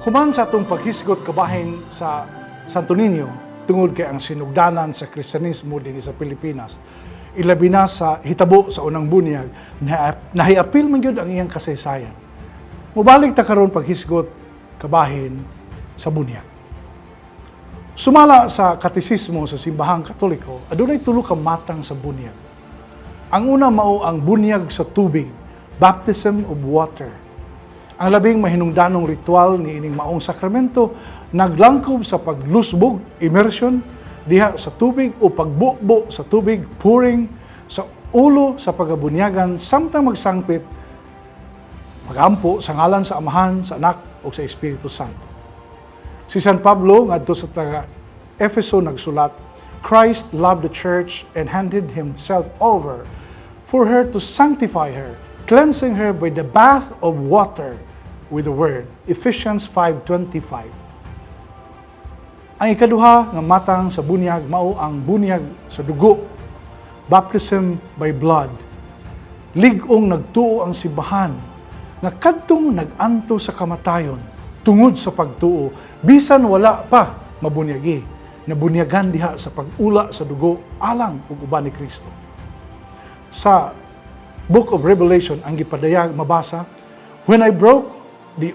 Human sa atong paghisgot kabahin sa Santo Niño, tungod kay ang sinugdanan sa Kristyanismo din sa Pilipinas, ilabi na sa hitabo sa unang bunyag, nahiapil man gyud ang iyang kasaysayan. Mubalik ta karon paghisgot kabahin sa bunyag. Sumala sa katisismo sa simbahang Katoliko, adunay tulo ka matang sa bunyag. Ang una mao ang bunyag sa tubig, baptism of water. Ang labing mahinungdanong ritual ni ining maong sakramento naglangkob sa paglusbog, immersion, diha sa tubig o pagbubo sa tubig, pouring sa ulo sa pagabunyagan, samtang magsangpit, pagampo sa ngalan sa Amahan, sa Anak, o sa Espiritu Santo. Si San Pablo, ngadto sa taga-Efeso nagsulat, Christ loved the church and handed himself over for her to sanctify her, cleansing her by the bath of water with the word. Ephesians 5:25. Ang ikaduha nga matang sa bunyag mao ang bunyag sa dugo, baptism by blood. Lig-ong nagtuo ang simbahan nga kadtong nag-anto sa kamatayon tungod sa pagtuo, bisan wala pa mabunyagi, nabunyagan diha sa pag-ula sa dugo alang ug uban ni Kristo. Sa Book of Revelation ang gipadayag mabasa, when I broke the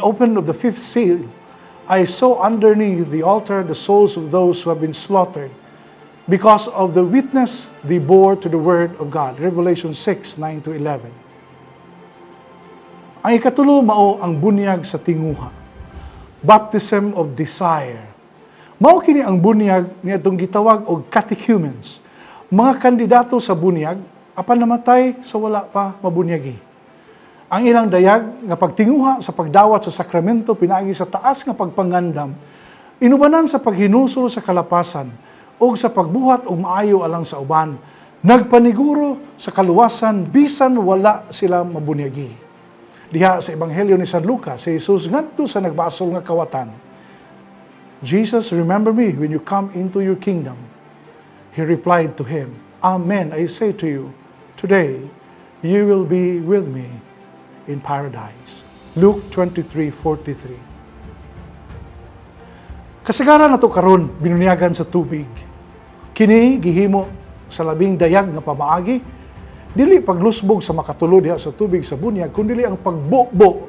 open of the fifth seal, I saw underneath the altar the souls of those who have been slaughtered because of the witness they bore to the word of God. Revelation 6:9-11. Ang ikatulo mao ang bunyag sa tinguha, baptism of desire. Mao kini ang bunyag ni atong gitawag og catechumens, mga kandidato sa bunyag apan namatay sa wala pa mabunyagi. Ang ilang dayag nga pagtinguha sa pagdawat sa sakramento pinaagi sa taas nga pagpangandam, inubanan sa paghinusol sa kalapasan o sa pagbuhat og maayo alang sa uban, nagpaniguro sa kaluwasan bisan wala sila mabunyagi. Diha sa Ebanghelyo ni San Lucas, si Jesus ngadto sa nagbasol nga kawatan, Jesus, remember me when you come into your kingdom. He replied to him, Amen, I say to you, today you will be with me in paradise. Luke 23:43. Kasagaran nato karon binunyagan sa tubig. Kini gihimo sa labing dayag nga pamaagi, dili paglusbog sa makatulo diha sa tubig sa bunyag, kundi ang pagbubo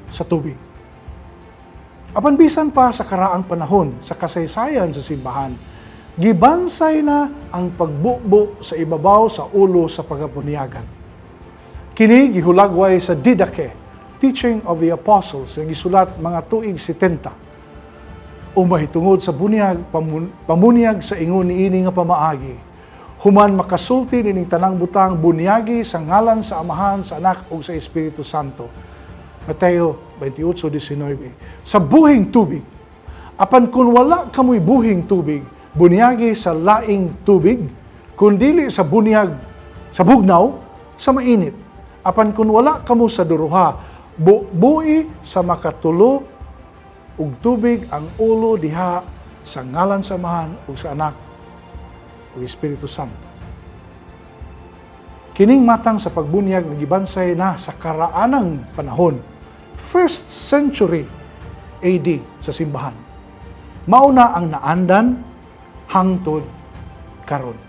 sa tubig. Apan bisan pa sa karaang panahon sa kasaysayan sa simbahan, gibansay na ang pagbubo sa ibabaw sa ulo sa pagabunyagan. Kini gihulagway sa Didache, Teaching of the Apostles, nga gisulat mga tuig 70. O mahitungod sa bunyag, pamunyag sa ingon niini nga pamaagi. Human makasulti nining tanang butang bunyagi sa ngalan sa Amahan, sa Anak ug sa Espiritu Santo. Mateo 28:19. Sa buhing tubig. Apan kun wala kamoy buhing tubig, bunyagi sa laing tubig, kundili sa bunyag sa bugnaw, sa mainit. Apan kun wala kamo sa duruha, bui sa makatulo ug tubig ang ulo diha sa ngalan sa Amahan ug sa Anak ug Espiritu Santo. Kining matang sa pagbunyag nagibansay na sa karaanang panahon, 1st century AD sa simbahan. Mauna ang naandan hangtod karon.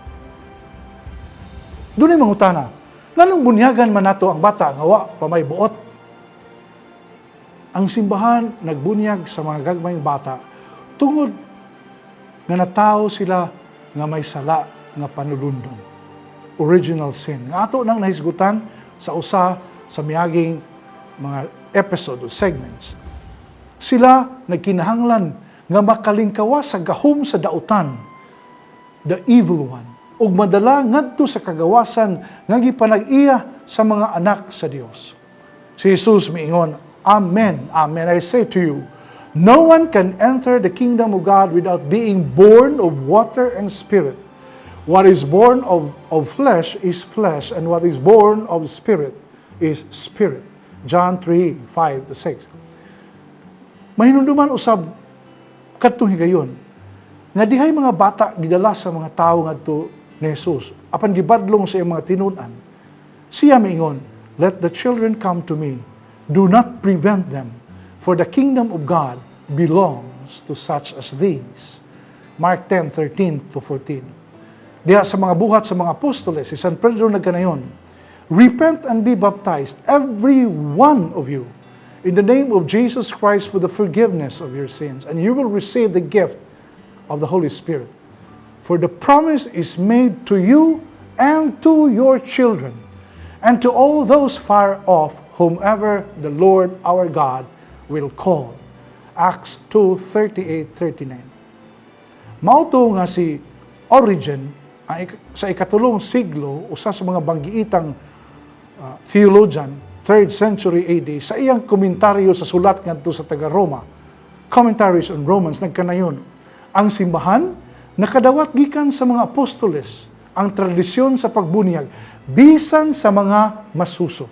Dunay mangutana, nganong bunyagan man nato ang bata nga wa pa may buot? Ang simbahan nagbunyag sa mga gagmayng bata tungod nga natawo sila nga may sala nga panulundon. Original sin. Nga ato nang nahisgutan sa usa sa miaging mga episode o segments. Sila nagkinahanglan nga makalingkawa sa gahom sa dautan, the evil one, ug madala ngadto sa kagawasan nga gipanag-iya sa mga anak sa Dios. Si Jesus miingon, Amen, amen, I say to you, no one can enter the kingdom of God without being born of water and spirit. What is born of flesh is flesh, and what is born of spirit is spirit. John 3:5-6. Mahinumduman usab kadtong higayon nga dihay mga bata gidala sa mga tawo ngadto ni Jesus. Apan gibadlong sa iyang mga tinun-an, siya miingon, "Let the children come to me. Do not prevent them, for the kingdom of God belongs to such as these." Mark 10:13-14. Diha sa mga buhat sa mga apostoles, si San Pedro nagkanayon, "Repent and be baptized, every one of you, in the name of Jesus Christ for the forgiveness of your sins, and you will receive the gift of the Holy Spirit. For the promise is made to you and to your children, and to all those far off, whomever the Lord our God will call." Acts 2:38-39. Mauto nga si Origen, sa ikatulong siglo, usa sa mga banggiitang theologian, 3rd century AD, sa iyang komentaryo sa sulat ngadto sa taga-Roma, Commentaries on Romans, nagkanayon, ang simbahan nakadawat gikan sa mga apostoles ang tradisyon sa pagbunyag bisan sa mga masuso.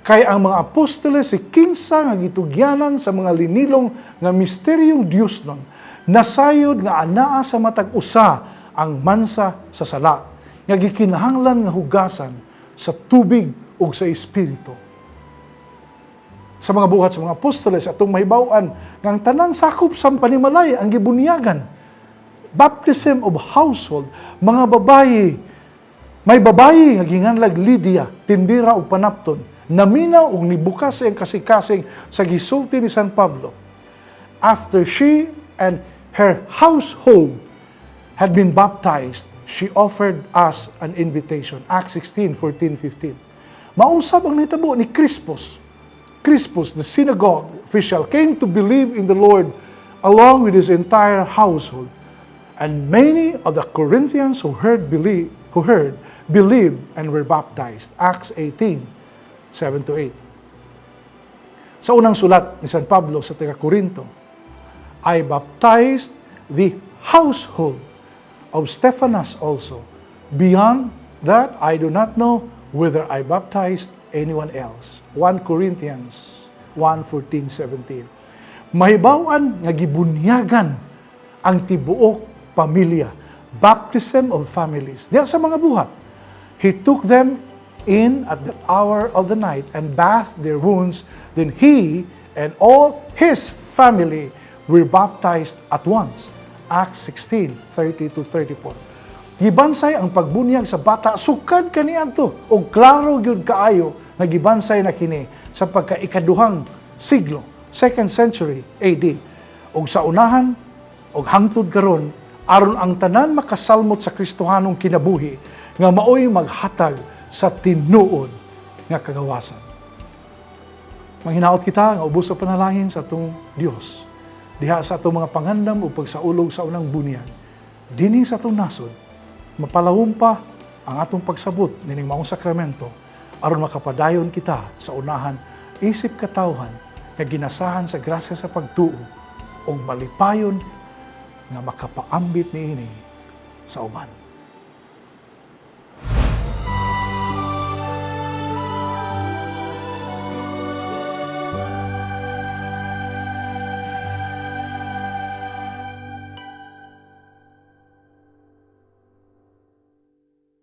Kaya ang mga apostoles si kinsa nga gitugyanan sa mga linilong nga misteryong Dios nun, nasayod nga anaa sa matag usa ang mansa sa sala, nga gikinahanglan nga hugasan sa tubig ug sa espiritu. Sa mga buhat sa mga apostoles atong mahibaw-an nga ang tanang sakop sa panimalay ang gibunyagan. Baptism of household, mga babayi, may babayi nga ginganlag Lydia, tindira og panapton, naminaw og nibukas ang kasikasing sa gisulti ni San Pablo. After she and her household had been baptized, she offered us an invitation. Acts 16:14-15. Mausab ang nitabo ni Crispus. Crispus, the synagogue official, came to believe in the Lord along with his entire household. And many of the Corinthians who heard believed and were baptized. Acts 18:7-8. Sa unang sulat ni San Pablo sa taga-Corinto, I baptized the household of Stephanas also. Beyond that, I do not know whether I baptized anyone else. 1 Corinthians 1:14-17. Mahibaw-an nga gibunyagan ang tibuok pamilya. Baptism of families. Diya sa mga buhat. He took them in at that hour of the night and bathed their wounds. Then he and all his family were baptized at once. Acts 16:30-34. Gibansay ang pagbunyag sa bata, sukad kaniadto og klaro gyud kaayo nga gibansay na kini sa pagkaikaduhang siglo, 2nd century AD. Og sa unahan og hangtod karon, aron ang tanan makasalmot sa Kristohanong kinabuhi nga maoy maghatag sa tinuod nga kagawasan. Manghinaot kita nga ubos sa panalangin sa atong Dios diha sa atong mga pangandam o pagsaulog sa unang bunyag. Dinhi sa atong nasod, mapalawom pa ang atong pagsabot nining maong sakramento aron makapadayon kita sa unahan isip katawhan nga ginasahan sa grasya sa pagtuo ug malipayon nga makapaambit niini sa uban.